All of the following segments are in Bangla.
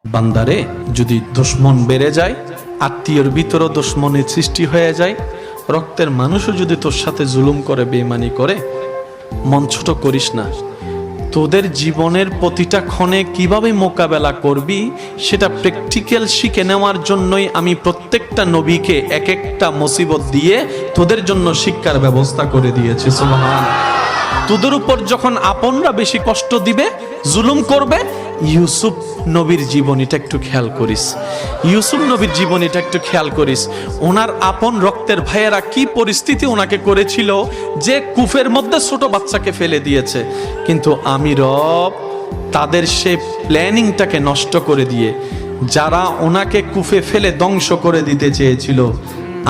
বান্দারে যদি দুশ্মন বেড়ে যায়, আত্মীয়র ভিতরও দুশ্মনের সৃষ্টি হয়ে যায়, রক্তের মানুষও যদি তোর সাথে জুলুম করে, বেঈমানি করে, মন ছোট করিস না। তোদের জীবনের প্রতিটা ক্ষণে কিভাবে মোকাবেলা করবি সেটা প্র্যাকটিক্যাল শিখে নেওয়ার জন্যই আমি প্রত্যেকটা নবীকে এক একটা মুসিবত দিয়ে তোদের জন্য শিক্ষার ব্যবস্থা করে দিয়েছি। সুবহান। তোদের উপর যখন আপনরা বেশি কষ্ট দিবে, জুলুম করবে, ইউসুফ নবীর জীবনীটা একটু খেয়াল করিস। ইউসুফ নবীর জীবনীটা একটু খেয়াল করিস। ওনার আপন রক্তের ভাইয়েরা কি পরিস্থিতি ওনাকে করেছিল যে কূপের মধ্যে ছোট বাচ্চাকে ফেলে দিয়েছে, কিন্তু আমি রব তাদের সে প্ল্যানিংটাকে নষ্ট করে দিয়ে যারা ওনাকে কূপে ফেলে ধ্বংস করে দিতে চেয়েছিল,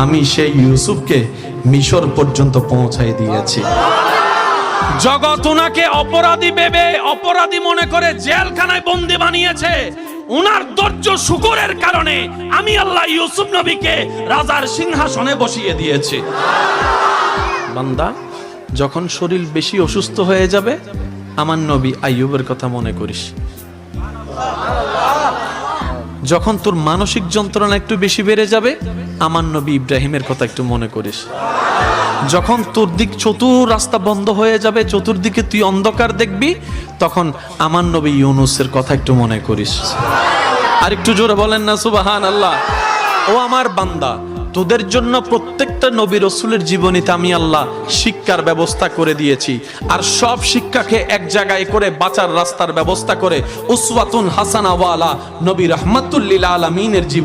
আমি সেই ইউসুফকে মিশর পর্যন্ত পৌঁছাই দিয়েছি। জগৎ ওনাকে অপরাধী ভেবে, অপরাধী মনে করে জেলখানায় বন্দী বানিয়েছে। ওনার ধৈর্য শুকরের কারণে আমি আল্লাহ ইউসুফ নবীকে রাজার সিংহাসনে বসিয়ে দিয়েছি। বান্দা, যখন শরীর বেশি অসুস্থ হয়ে যাবে, আমার নবী আইয়ুবের কথা মনে করিস। যখন তোর মানসিক যন্ত্রণা একটু বেশি বেড়ে যাবে, আমার নবী ইব্রাহিমের কথা একটু মনে করিস। যখন তোর দিক চতুর রাস্তা বন্ধ হয়ে যাবে, চতুর্দিকে তুই অন্ধকার দেখবি, তখন আমার নবী ইউনুসের কথা একটু মনে করিস। আর একটু জোরে বলেন না সুবহান আল্লাহ। ও আমার বান্দা, তোদের জন্য প্রত্যেকটা নবী রাসূলের জীবনীতে আমি আল্লাহ শিক্ষার ব্যবস্থা করে দিয়েছি। আর সব শিক্ষাকে এক জায়গায় করে বাঁচার রাস্তার ব্যবস্থা করে উসওয়াতুন হাসানা ওয়ালা নবী রাহমাতুল লিল আলামিনের জীবন